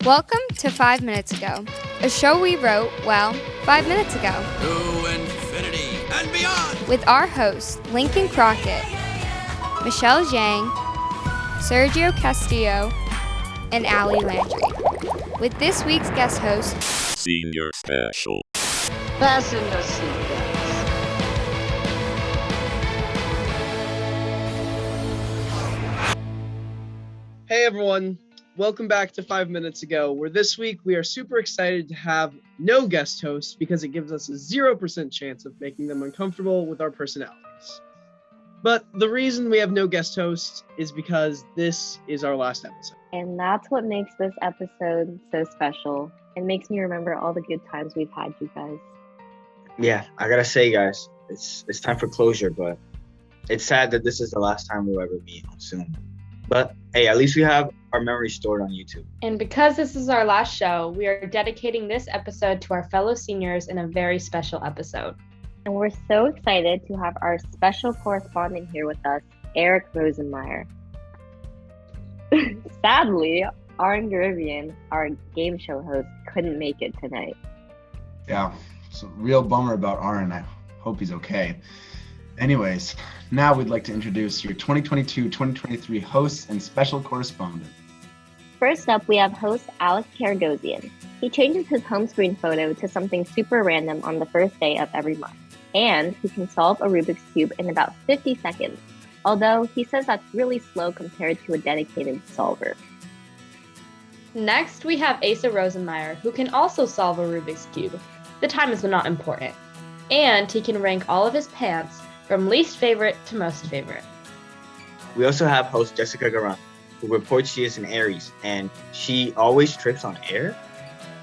Welcome to 5 Minutes Ago, a show we wrote, 5 minutes ago. To infinity and beyond! With our hosts, Lincoln Crockett, Michelle Zhang, Sergio Castillo, and Allie Landry. With this week's guest host, Senior Special. Fasten your seatbelts. Hey everyone, welcome back to 5 Minutes Ago, where this week we are super excited to have no guest hosts because it gives us a 0% chance of making them uncomfortable with our personalities. But the reason we have no guest hosts is because this is our last episode. And that's what makes this episode so special and makes me remember all the good times we've had, you guys. Yeah, I gotta say, guys, it's time for closure, but it's sad that this is the last time we'll ever meet on Zoom. But hey, at least we have our memories stored on YouTube. And because this is our last show, we are dedicating this episode to our fellow seniors in a very special episode. And we're so excited to have our special correspondent here with us, Eric Rosenmeyer. Sadly, Aaron Garivian, our game show host, couldn't make it tonight. Yeah, it's a real bummer about Aaron. I hope he's okay. Anyways, now we'd like to introduce your 2022-2023 hosts and special correspondent. First up, we have host Alex Karagosian. He changes his home screen photo to something super random on the first day of every month. And he can solve a Rubik's Cube in about 50 seconds, although he says that's really slow compared to a dedicated solver. Next, we have Asa Rosenmeyer, who can also solve a Rubik's Cube. The time is not important. And he can rank all of his pants from least favorite to most favorite. We also have host Jessica Garan, who reports she is an Aries, and she always trips on air.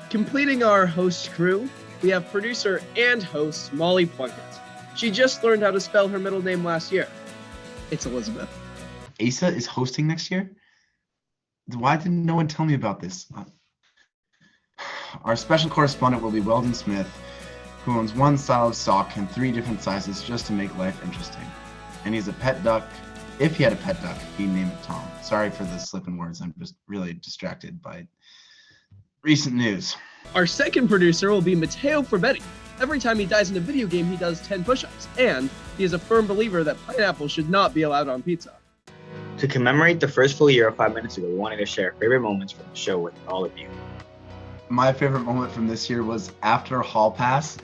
Completing our host crew, we have producer and host Molly Plunkett. She just learned how to spell her middle name last year. It's Elizabeth. Asa is hosting next year? Why didn't no one tell me about this? Our special correspondent will be Weldon Smith, who owns one style of sock in 3 different sizes just to make life interesting. And he's a pet duck. If he had a pet duck, he'd name it Tom. Sorry for the slipping words. I'm just really distracted by recent news. Our second producer will be Matteo Forbetti. Every time he dies in a video game, he does 10 push-ups. And he is a firm believer that pineapple should not be allowed on pizza. To commemorate the first full year of 5 Minutes Ago, we wanted to share favorite moments from the show with all of you. My favorite moment from this year was after Hall Pass.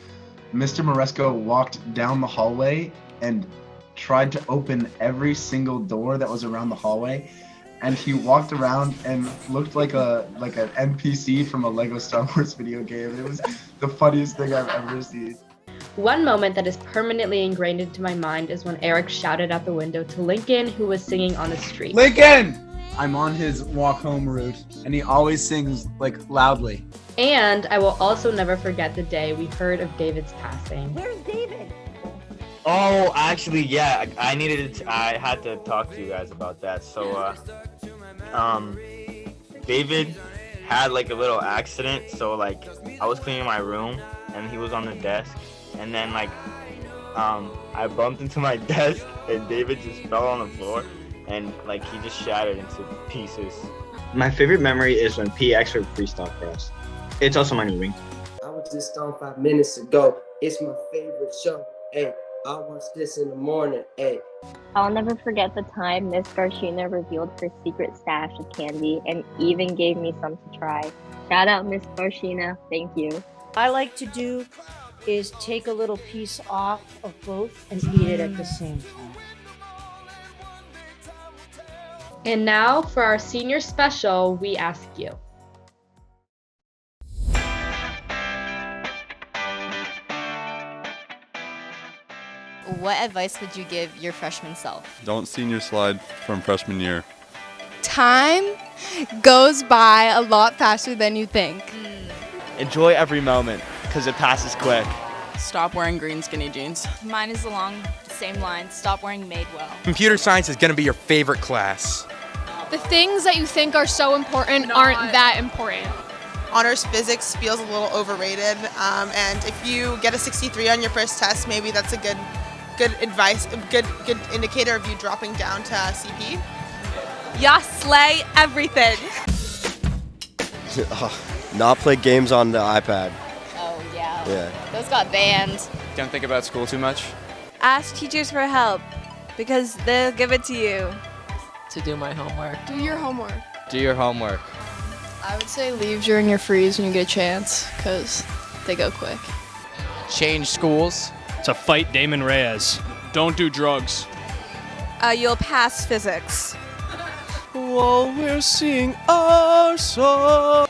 Mr. Moresco walked down the hallway and tried to open every single door that was around the hallway, and he walked around and looked like an NPC from a Lego Star Wars video game. It was the funniest thing I've ever seen. One moment that is permanently ingrained into my mind is when Eric shouted out the window to Lincoln, who was singing on the street. Lincoln! I'm on his walk home route, and he always sings loudly. And I will also never forget the day we heard of David's passing. Where's David? Oh, actually, yeah, I had to talk to you guys about that. So, David had a little accident. So I was cleaning my room and he was on the desk, and then I bumped into my desk and David just fell on the floor and he just shattered into pieces. My favorite memory is when PX wrote freestyle for us. It's also my new ring. I was just on 5 minutes ago. It's my favorite show. Hey, I watch this in the morning. Hey. I'll never forget the time Miss Garshina revealed her secret stash of candy and even gave me some to try. Shout out Miss Garshina, thank you. I like to do is take a little piece off of both and eat it at the same time. And now for our senior special, we ask you. What advice would you give your freshman self? Don't senior slide from freshman year. Time goes by a lot faster than you think. Enjoy every moment, because it passes quick. Stop wearing green skinny jeans. Mine is along the same line. Stop wearing Madewell. Computer science is going to be your favorite class. The things that you think are so important aren't that important. Honors physics feels a little overrated, and if you get a 63 on your first test, maybe that's a good advice, a good indicator of you dropping down to CP. Ya slay everything. Not play games on the iPad. Oh, yeah. Yeah. Those got banned. Don't think about school too much. Ask teachers for help because they'll give it to you. To do my homework. Do your homework. Do your homework. I would say leave during your freeze when you get a chance, because they go quick. Change schools. To fight Damon Reyes. Don't do drugs. You'll pass physics. Whoa, we're seeing our song.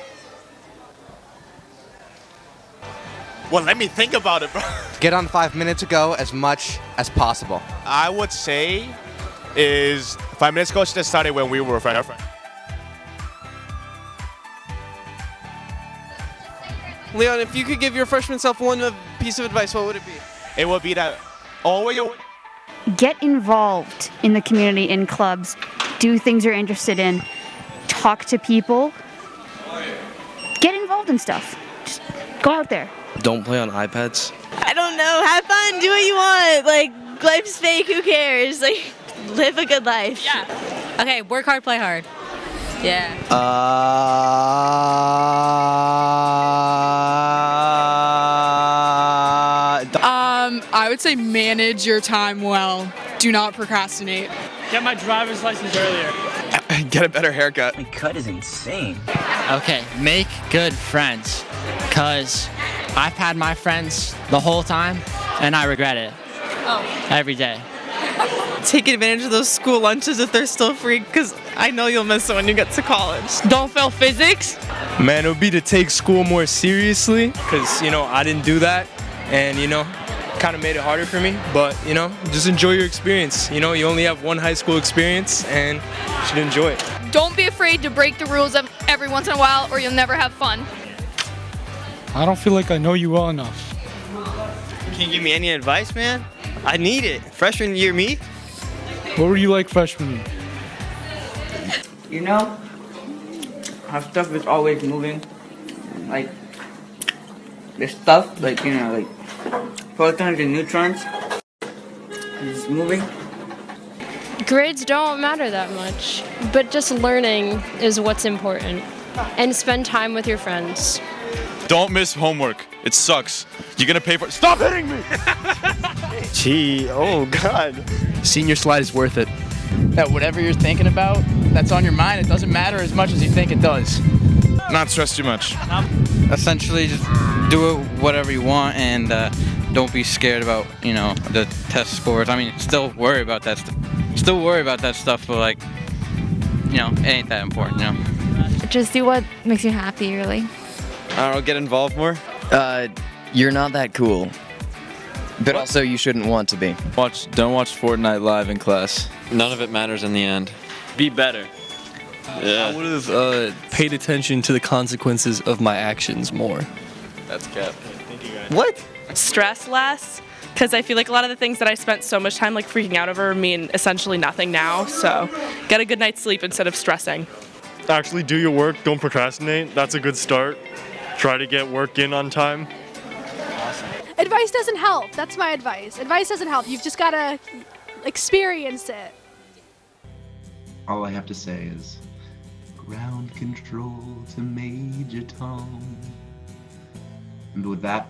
Well, let me think about it, bro. Get on 5 minutes ago as much as possible. I would say is 5 minutes ago should have started when we were friends. Leon, if you could give your freshman self one piece of advice, what would it be? It would be that always. Get involved in the community, in clubs. Do things you're interested in. Talk to people. Get involved in stuff. Just go out there. Don't play on iPads. I don't know. Have fun. Do what you want. Like, life's fake. Who cares? Like, live a good life. Yeah. Okay, work hard, play hard. Yeah. I would say manage your time well. Do not procrastinate. Get my driver's license earlier. Get a better haircut. My cut is insane. Okay, make good friends. Because I've had my friends the whole time, and I regret it. Every day. Take advantage of those school lunches if they're still free, because I know you'll miss it when you get to college. Don't fail physics. Man, it would be to take school more seriously, because, I didn't do that, and, kind of made it harder for me, but, just enjoy your experience. You only have one high school experience, and you should enjoy it. Don't be afraid to break the rules every once in a while, or you'll never have fun. I don't feel like I know you well enough. Can you give me any advice, man? I need it. Freshman year me? What were you like freshman year? How stuff is always moving. Like, the stuff, like photons and neutrons is moving. Grades don't matter that much, but just learning is what's important. And spend time with your friends. Don't miss homework. It sucks. You're gonna pay for it. Stop hitting me! Gee, oh God. Senior slide is worth it. That whatever you're thinking about, that's on your mind, it doesn't matter as much as you think it does. Not stress too much. Essentially, just do whatever you want and don't be scared about, the test scores. I mean, still worry about that stuff. But it ain't that important, Just do what makes you happy, really. I don't know, get involved more. You're not that cool. But also you shouldn't want to be. Don't watch Fortnite live in class. None of it matters in the end. Be better. Yeah. I would have paid attention to the consequences of my actions more. That's cap. What? Stress less, because I feel like a lot of the things that I spent so much time freaking out over mean essentially nothing now. So get a good night's sleep instead of stressing. Actually do your work. Don't procrastinate. That's a good start. Try to get work in on time. Advice doesn't help. That's my advice. Advice doesn't help. You've just got to experience it. All I have to say is ground control to Major Tom. And with that,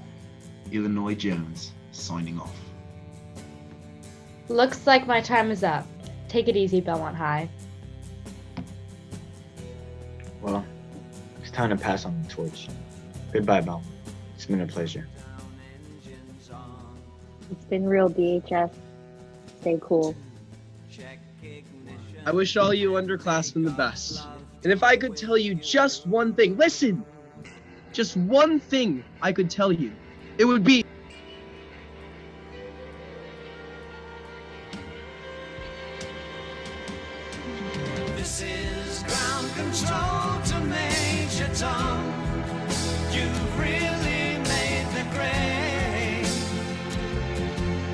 Illinois Jones signing off. Looks like my time is up. Take it easy, Belmont High. Well, it's time to pass on the torch. Goodbye, Belmont. It's been a pleasure. It's been real, BHS. Stay cool. I wish all you underclassmen the best. And if I could tell you just one thing, listen! Just one thing I could tell you, it would be This is ground control to Major Tom. You really made the grade.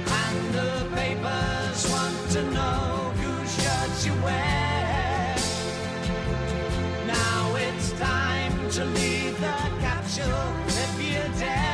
And the papers want to know whose shirts you wear. Now it's time to leave the capsule if you dare.